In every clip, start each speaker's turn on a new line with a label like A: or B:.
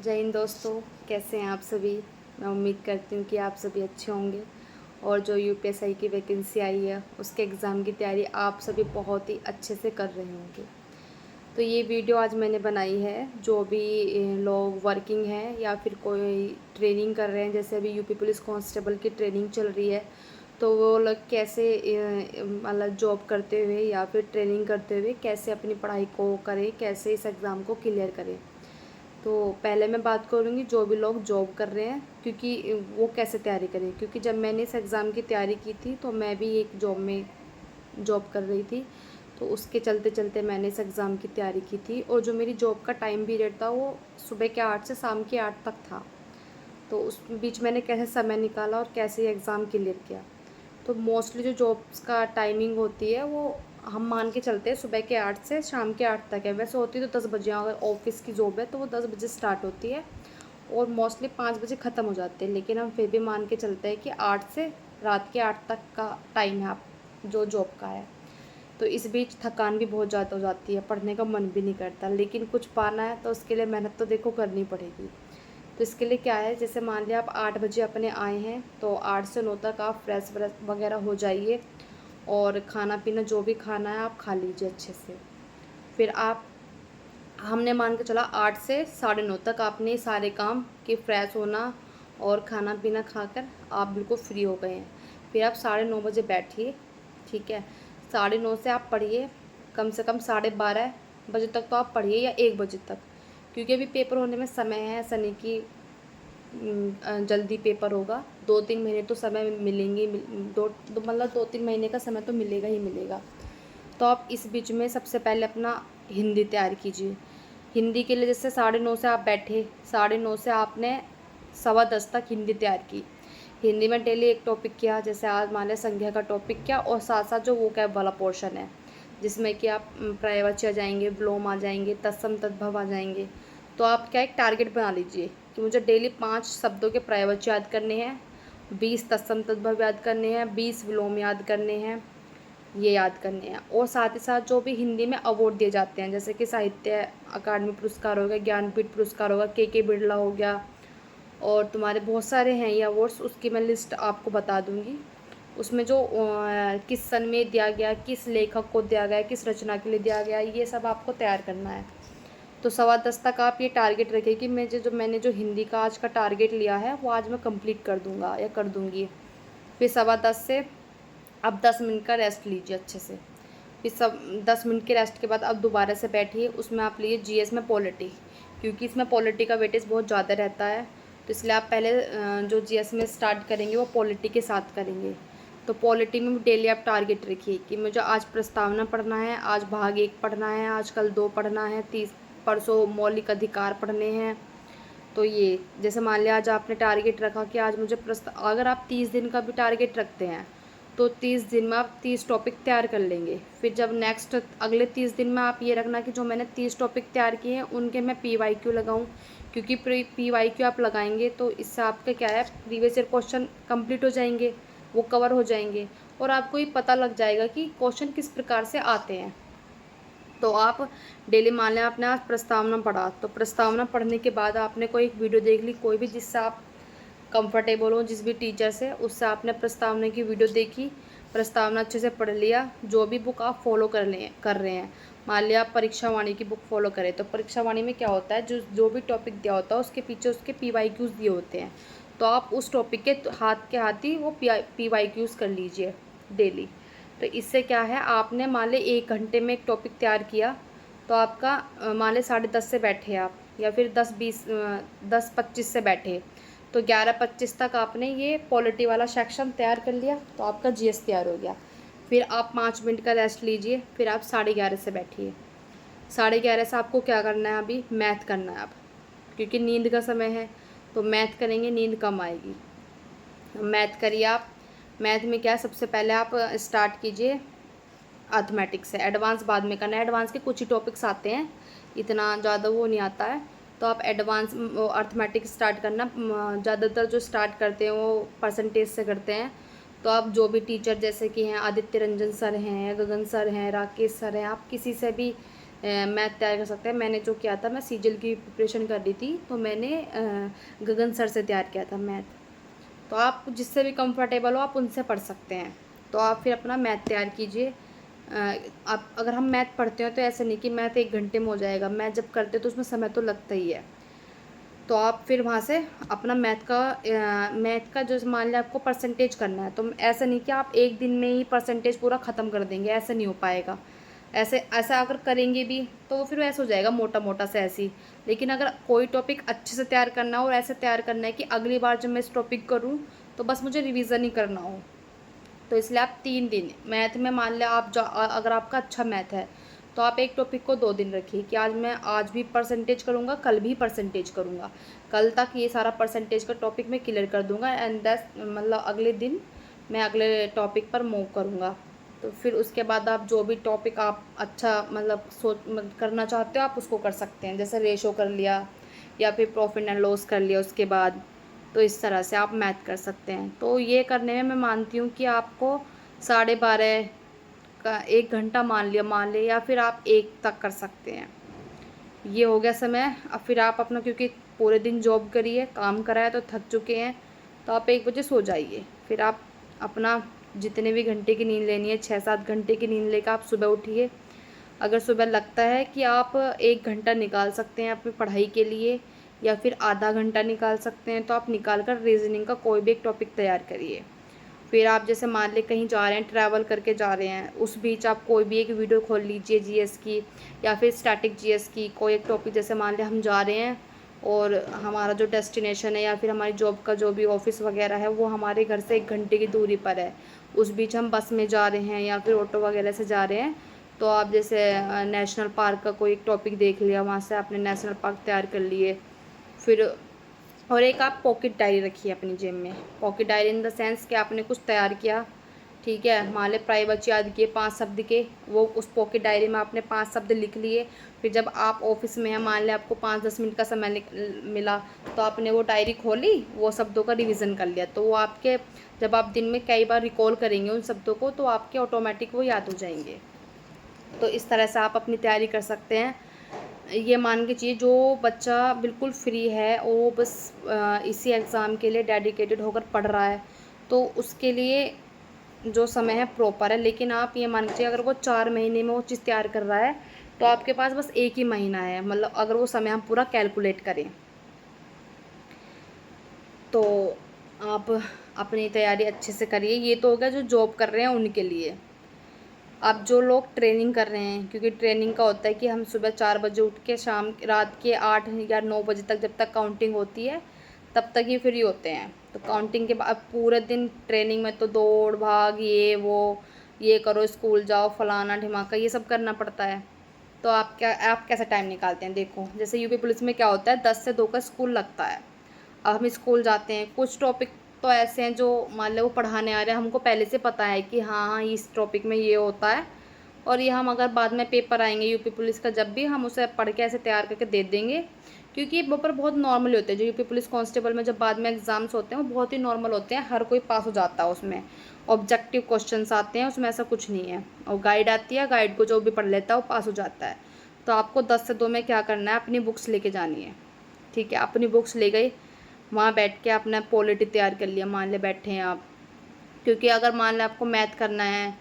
A: जय हिंद दोस्तों, कैसे हैं आप सभी। मैं उम्मीद करती हूँ कि आप सभी अच्छे होंगे और जो यूपीएससी की वैकेंसी आई है उसके एग्ज़ाम की तैयारी आप सभी बहुत ही अच्छे से कर रहे होंगे। तो ये वीडियो आज मैंने बनाई है, जो भी लोग वर्किंग हैं या फिर कोई ट्रेनिंग कर रहे हैं, जैसे अभी यूपी पुलिस कांस्टेबल की ट्रेनिंग चल रही है, तो वो लोग कैसे मतलब जॉब करते हुए या फिर ट्रेनिंग करते हुए कैसे अपनी पढ़ाई को करें, कैसे इस एग्ज़ाम को क्लियर करें। तो पहले मैं बात करूँगी जो भी लोग जॉब कर रहे हैं, क्योंकि वो कैसे तैयारी करें। क्योंकि जब मैंने इस एग्ज़ाम की तैयारी की थी तो मैं भी एक जॉब में जॉब कर रही थी, तो उसके चलते चलते मैंने इस एग्ज़ाम की तैयारी की थी। और जो मेरी जॉब का टाइम पीरियड था वो सुबह के 8 से शाम के 8 तक था। तो उस बीच मैंने कैसे समय निकाला और कैसे एग्ज़ाम क्लियर किया। तो मोस्टली जो जॉब्स का टाइमिंग होती है वो हम मान के चलते हैं सुबह के 8 से शाम के 8 तक है। वैसे होती तो 10 बजे, अगर ऑफिस की जॉब है तो वो 10 बजे स्टार्ट होती है और मोस्टली 5 बजे ख़त्म हो जाते हैं। लेकिन हम फिर भी मान के चलते हैं कि 8 से रात के 8 तक का टाइम है आप जो जॉब का है। तो इस बीच थकान भी बहुत ज़्यादा हो जाती है, पढ़ने का मन भी नहीं करता, लेकिन कुछ पाना है तो उसके लिए मेहनत तो देखो करनी पड़ेगी। तो इसके लिए क्या है, जैसे मान लिया आप 8 बजे अपने आए हैं तो 8 से 9 तक आप फ्रेश व्रेश वगैरह हो जाइए और खाना पीना जो भी खाना है आप खा लीजिए अच्छे से। फिर आप हमने मान के चला 8 से 9:30 तक आपने सारे काम कि फ्रेश होना और खाना पीना खाकर आप बिल्कुल फ्री हो गए हैं। फिर आप 9:30 बजे बैठिए, ठीक है। 9:30 से आप पढ़िए कम से कम 12:30 बजे तक तो आप पढ़िए या 1 बजे तक, क्योंकि अभी पेपर होने में समय है। ऐसा नहीं कि जल्दी पेपर होगा। 2-3 महीने तो समय मिलेंगे, मतलब 2-3 महीने का समय तो मिलेगा ही मिलेगा। तो आप इस बीच में सबसे पहले अपना हिंदी तैयार कीजिए। हिंदी के लिए जैसे 9:30 से आप बैठे, 9:30 से आपने 10:15 तक हिंदी तैयार की। हिंदी में डेली एक टॉपिक किया, जैसे आज मान लें संज्ञा का टॉपिक किया और साथ साथ जो वोकैब वाला पोर्शन है जिसमें कि आप पर्यायवाची आ जाएंगे, विलोम आ जाएंगे, तत्सम तद्भव आ जाएंगे। तो आप क्या एक टारगेट बना लीजिए कि मुझे डेली 5 शब्दों के पर्यायवाची याद करने हैं, 20 तत्सम तद्भव याद करने हैं, 20 विलोम याद करने हैं, ये याद करने हैं। और साथ ही साथ जो भी हिंदी में अवार्ड दिए जाते हैं, जैसे कि साहित्य अकादमी पुरस्कार हो गया, ज्ञानपीठ पुरस्कार होगा, के बिरला हो गया, और तुम्हारे बहुत सारे हैं ये अवार्ड्स, उसकी मैं लिस्ट आपको बता दूंगी। उसमें जो किस सन में दिया गया, किस लेखक को दिया गया, किस रचना के लिए दिया गया, ये सब आपको तैयार करना है। तो 10:15 तक आप ये टारगेट रखें कि मैंने जो हिंदी का आज का टारगेट लिया है वो आज मैं कंप्लीट कर दूंगा या कर दूंगी। फिर 10:15 से अब 10 मिनट का रेस्ट लीजिए अच्छे से। फिर 10 मिनट के रेस्ट के बाद अब दोबारा से बैठिए, उसमें आप लिए जीएस में पॉलिटी, क्योंकि इसमें पॉलिटी का वेटेज बहुत ज़्यादा रहता है। तो इसलिए आप पहले जो जीएस में स्टार्ट करेंगे वो पॉलिटी के साथ करेंगे। तो पॉलिटी में डेली आप टारगेट रखिए कि मुझे आज प्रस्तावना पढ़ना है, आज भाग 1 पढ़ना है, आज कल 2 पढ़ना है, परसों मौलिक अधिकार पढ़ने हैं। तो ये जैसे मान लिया आज आपने टारगेट रखा कि आज मुझे अगर आप 30 दिन का भी टारगेट रखते हैं तो 30 दिन में आप 30 टॉपिक तैयार कर लेंगे। फिर जब नेक्स्ट अगले 30 दिन में आप ये रखना कि जो मैंने 30 टॉपिक तैयार किए हैं उनके मैं PYQ लगाऊं, क्योंकि PYQ आप लगाएंगे तो इससे आपका क्या है, प्रीवियस ईयर क्वेश्चन कंप्लीट हो जाएंगे, वो कवर हो जाएंगे और आपको ये पता लग जाएगा कि क्वेश्चन किस प्रकार से आते हैं। तो आप डेली मान लें आपने आज प्रस्तावना पढ़ा, तो प्रस्तावना पढ़ने के बाद आपने कोई एक वीडियो देख ली, कोई भी जिससे आप कंफर्टेबल हो, जिस भी टीचर से, उससे आपने प्रस्तावना की वीडियो देखी, प्रस्तावना अच्छे से पढ़ लिया। जो भी बुक आप फॉलो कर रहे हैं, मान लिया आप परीक्षा वाणी की बुक फॉलो करें, तो परीक्षा वाणी में क्या होता है, जो भी टॉपिक दिया होता है उसके पीछे उसके PYQs दिए होते हैं। तो आप उस टॉपिक के हाथ ही वो PYQs कर लीजिए डेली। तो इससे क्या है, आपने मान लें 1 घंटे में एक टॉपिक तैयार किया, तो आपका मान लें 10:30 से बैठे आप, या फिर 10:25 से बैठे, तो 11:25 तक आपने ये पॉलिटी वाला सेक्शन तैयार कर लिया, तो आपका जीएस तैयार हो गया। फिर आप 5 मिनट का रेस्ट लीजिए, फिर आप 11:30 से बैठिए। 11:30 से आपको क्या करना है, अभी मैथ करना है आप, क्योंकि नींद का समय है, तो मैथ करेंगे, नींद कम आएगी। मैथ करिए आप। मैथ में क्या, सबसे पहले आप स्टार्ट कीजिए अर्थमेटिक्स से, एडवांस बाद में करना है। एडवांस के कुछ ही टॉपिक्स आते हैं, इतना ज़्यादा वो नहीं आता है। तो आप एडवांस अर्थमेटिक्स स्टार्ट करना। ज़्यादातर जो स्टार्ट करते हैं वो परसेंटेज से करते हैं। तो आप जो भी टीचर जैसे कि हैं आदित्य रंजन सर हैं, गगन सर हैं, राकेश सर हैं, आप किसी से भी मैथ तैयार कर सकते हैं। मैंने जो किया था, मैं सीजीएल की प्रिपरेशन कर रही थी, तो मैंने गगन सर से तैयार किया था मैथ। तो आप जिससे भी कंफर्टेबल हो आप उनसे पढ़ सकते हैं। तो आप फिर अपना मैथ तैयार कीजिए। आप अगर हम मैथ पढ़ते हो तो ऐसा नहीं कि मैथ 1 घंटे में हो जाएगा। मैथ जब करते हो तो उसमें समय तो लगता ही है। तो आप फिर वहाँ से अपना मैथ का जो मान लिया आपको परसेंटेज करना है, तो ऐसा नहीं कि आप एक दिन में ही परसेंटेज पूरा ख़त्म कर देंगे, ऐसा नहीं हो पाएगा। ऐसे ऐसा अगर करेंगे भी तो फिर ऐसा हो जाएगा मोटा मोटा से ऐसे ही। लेकिन अगर कोई टॉपिक अच्छे से तैयार करना हो और ऐसे तैयार करना है कि अगली बार जब मैं इस टॉपिक करूँ तो बस मुझे रिवीजन ही करना हो, तो इसलिए आप 3 दिन मैथ में मान लिया आप अगर आपका अच्छा मैथ है तो आप एक टॉपिक को 2 दिन रखिए कि आज भी परसेंटेज करूँगा, कल भी परसेंटेज करूँगा, कल तक ये सारा परसेंटेज का टॉपिक मैं क्लियर कर दूँगा एंड दस मतलब अगले दिन मैं अगले टॉपिक पर मूव करूँगा। तो फिर उसके बाद आप जो भी टॉपिक आप अच्छा करना चाहते हो आप उसको कर सकते हैं। जैसे रेशो कर लिया या फिर प्रॉफिट एंड लॉस कर लिया उसके बाद। तो इस तरह से आप मैथ कर सकते हैं। तो ये करने में मैं मानती हूँ कि आपको 12:30 का 1 घंटा मान लिया या फिर आप 1 तक कर सकते हैं। ये हो गया समय। अब फिर आप अपना, क्योंकि पूरे दिन जॉब करिए, काम कराया तो थक चुके हैं, तो आप 1 बजे सो जाइए। फिर आप अपना जितने भी घंटे की नींद लेनी है, 6-7 घंटे की नींद लेकर आप सुबह उठिए। अगर सुबह लगता है कि आप 1 घंटा निकाल सकते हैं अपनी पढ़ाई के लिए या फिर आधा घंटा निकाल सकते हैं, तो आप निकाल कर रीजनिंग का कोई भी एक टॉपिक तैयार करिए। फिर आप जैसे मान लें कहीं जा रहे हैं, ट्रैवल करके जा रहे हैं, उस बीच आप कोई भी एक वीडियो खोल लीजिए जीएस की या फिर स्टैटिक जीएस की कोई एक टॉपिक। जैसे मान लें हम जा रहे हैं और हमारा जो डेस्टिनेशन है या फिर हमारी जॉब का जो भी ऑफिस वगैरह है वो हमारे घर से 1 घंटे की दूरी पर है, उस बीच हम बस में जा रहे हैं या फिर ऑटो वगैरह से जा रहे हैं, तो आप जैसे नेशनल पार्क का कोई एक टॉपिक देख लिया, वहाँ से आपने नेशनल पार्क तैयार कर लिए। फिर और एक आप पॉकेट डायरी रखिए अपनी जेब में। Pocket diary in the sense कि आपने कुछ तैयार किया, ठीक है, मान लें प्राय बच्चे याद किए 5 शब्द के, वो उस पॉकेट डायरी में आपने 5 शब्द लिख लिए। फिर जब आप ऑफिस में हैं, मान लें आपको 5-10 मिनट का समय मिला, तो आपने वो डायरी खोली, वो शब्दों का रिवीजन कर लिया, तो वो आपके जब आप दिन में कई बार रिकॉल करेंगे उन शब्दों को तो आपके ऑटोमेटिक वो याद हो जाएंगे। तो इस तरह से आप अपनी तैयारी कर सकते हैं। ये मान के चलिए जो बच्चा बिल्कुल फ्री है और वो बस इसी एग्ज़ाम के लिए डेडिकेटेड होकर पढ़ रहा है, तो उसके लिए जो समय है प्रॉपर है। लेकिन आप ये मान के चलिए अगर वो 4 महीने में वो चीज़ तैयार कर रहा है तो आपके पास बस 1 ही महीना है, मतलब अगर वो समय हम पूरा कैलकुलेट करें। तो आप अपनी तैयारी अच्छे से करिए। ये तो हो गया जो जॉब कर रहे हैं उनके लिए। अब जो लोग ट्रेनिंग कर रहे हैं, क्योंकि ट्रेनिंग का होता है कि हम सुबह 4 बजे उठ के रात के 8 या 9 बजे तक, जब तक काउंटिंग होती है तब तक ही फ्री होते हैं। तो काउंटिंग के बाद पूरे दिन ट्रेनिंग में तो दौड़ भाग, ये करो, स्कूल जाओ, फलाना ढिमाका, ये सब करना पड़ता है। तो आप कैसा टाइम निकालते हैं? देखो जैसे यूपी पुलिस में क्या होता है, 10 से 2 का स्कूल लगता है। अब हम स्कूल जाते हैं, कुछ टॉपिक तो ऐसे हैं जो मान लो वो पढ़ाने आ रहे हैं, हमको पहले से पता है कि हाँ हाँ इस टॉपिक में ये होता है, और ये हम अगर बाद में पेपर आएंगे यूपी पुलिस का, जब भी हम उसे पढ़ के ऐसे तैयार करके दे देंगे, क्योंकि ये पेपर बहुत नॉर्मल होते हैं। जो यूपी पुलिस कांस्टेबल में जब बाद में एग्जाम्स होते हैं वो बहुत ही नॉर्मल होते हैं, हर कोई पास हो जाता है उसमें। ऑब्जेक्टिव क्वेश्चंस आते हैं उसमें, ऐसा कुछ नहीं है। और गाइड आती है, गाइड को जो भी पढ़ लेता है वो पास हो जाता है। तो आपको 10 से 2 में क्या करना है, अपनी बुक्स लेके जानी है, ठीक है। अपनी बुक्स ले गई, वहाँ बैठ के अपना पॉलिटी तैयार कर लिया, मान ले बैठे हैं आप। क्योंकि अगर मान लें आपको मैथ करना है,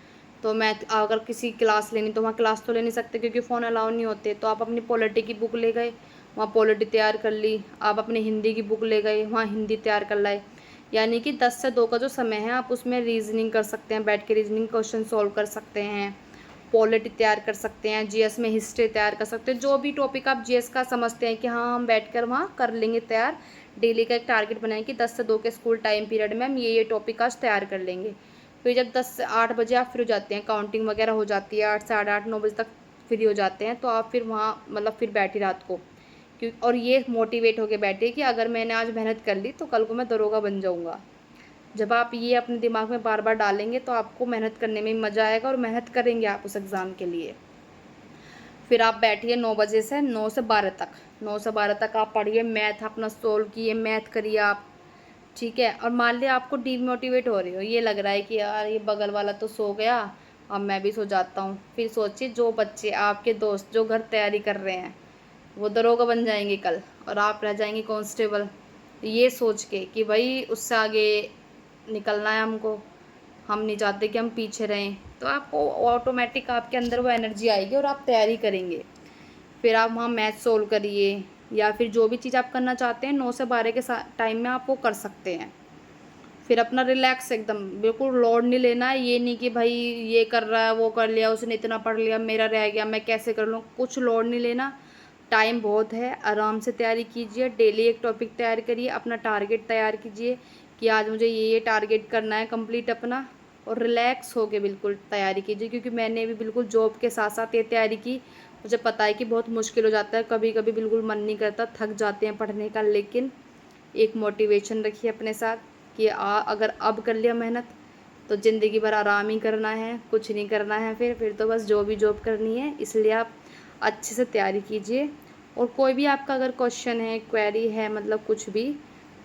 A: तो मैथ अगर किसी क्लास लेनी तो वहाँ क्लास तो ले नहीं सकते क्योंकि फ़ोन अलाउ नहीं होते, तो आप अपनी पॉलिटी की बुक ले गए, वहाँ पॉलिटी तैयार कर ली। आप अपनी हिंदी की बुक ले गए, वहाँ हिंदी तैयार कर लाए। यानी कि 10 से 2 का जो समय है आप उसमें रीजनिंग कर सकते हैं, बैठ के रीजनिंग क्वेश्चन सॉल्व कर सकते हैं, पॉलिटी तैयार कर सकते हैं, जीएस में हिस्ट्री तैयार कर सकते हैं। जो भी टॉपिक आप जीएस का समझते हैं कि हाँ हम बैठकर वहाँ कर लेंगे तैयार, डेली का एक टारगेट बनाएं कि 10 से 2 के स्कूल टाइम पीरियड में हम ये टॉपिक आज तैयार कर लेंगे। फिर जब 10 से 8 बजे आप फ्री हो जाते हैं, काउंटिंग वगैरह हो जाती है, 8 साढ़े 8 9 बजे तक फ्री हो जाते हैं, तो आप फिर वहाँ मतलब फिर बैठिए रात को। क्यों? और ये मोटिवेट होके बैठिए कि अगर मैंने आज मेहनत कर ली तो कल को मैं दरोगा बन जाऊँगा। जब आप ये अपने दिमाग में बार बार डालेंगे तो आपको मेहनत करने में मज़ा आएगा और मेहनत करेंगे आप उस एग्ज़ाम के लिए। फिर आप बैठिए 9 बजे से 9 से 12 तक, 9 से 12 तक आप पढ़िए, मैथ अपना सोल्व किए, मैथ करिए आप, ठीक है। और मान लिया आपको डीमोटिवेट हो रही हो, ये लग रहा है कि यार ये बगल वाला तो सो गया, अब मैं भी सो जाता हूँ। फिर सोचिए जो बच्चे आपके दोस्त जो घर तैयारी कर रहे हैं वो दरोगा बन जाएंगे कल और आप रह जाएंगे कांस्टेबल, ये सोच के कि भाई उससे आगे निकलना है हमको, हम नहीं चाहते कि हम पीछे रहें। तो आपको ऑटोमेटिक आपके अंदर वो एनर्जी आएगी और आप तैयारी करेंगे। फिर आप वहाँ मैथ सोल्व करिए या फिर जो भी चीज़ आप करना चाहते हैं 9 से 12 के टाइम में आप वो कर सकते हैं। फिर अपना रिलैक्स एकदम, बिल्कुल लोड नहीं लेना है। ये नहीं कि भाई ये कर रहा है वो कर लिया, उसने इतना पढ़ लिया मेरा रह गया मैं कैसे कर लूँ, कुछ लोड नहीं लेना। टाइम बहुत है, आराम से तैयारी कीजिए। डेली एक टॉपिक तैयार करिए, अपना टारगेट तैयार कीजिए कि आज मुझे ये टारगेट करना है कंप्लीट अपना, और रिलैक्स होके बिल्कुल तैयारी कीजिए। क्योंकि मैंने भी बिल्कुल जॉब के साथ साथ ये तैयारी की, मुझे पता है कि बहुत मुश्किल हो जाता है, कभी कभी बिल्कुल मन नहीं करता, थक जाते हैं पढ़ने का। लेकिन एक मोटिवेशन रखिए अपने साथ कि अगर अब कर लिया मेहनत तो ज़िंदगी भर आराम ही करना है, कुछ नहीं करना है। फिर तो बस जो भी जॉब करनी है। इसलिए आप अच्छे से तैयारी कीजिए। और कोई भी आपका अगर क्वेश्चन है, क्वेरी है, मतलब कुछ भी,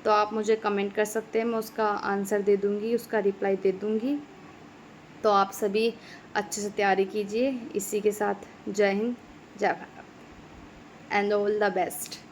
A: तो आप मुझे कमेंट कर सकते हैं, मैं उसका आंसर दे दूँगी, उसका रिप्लाई दे दूँगी। तो आप सभी अच्छे से तैयारी कीजिए। इसी के साथ जय हिंद, जय Bharat and all the best.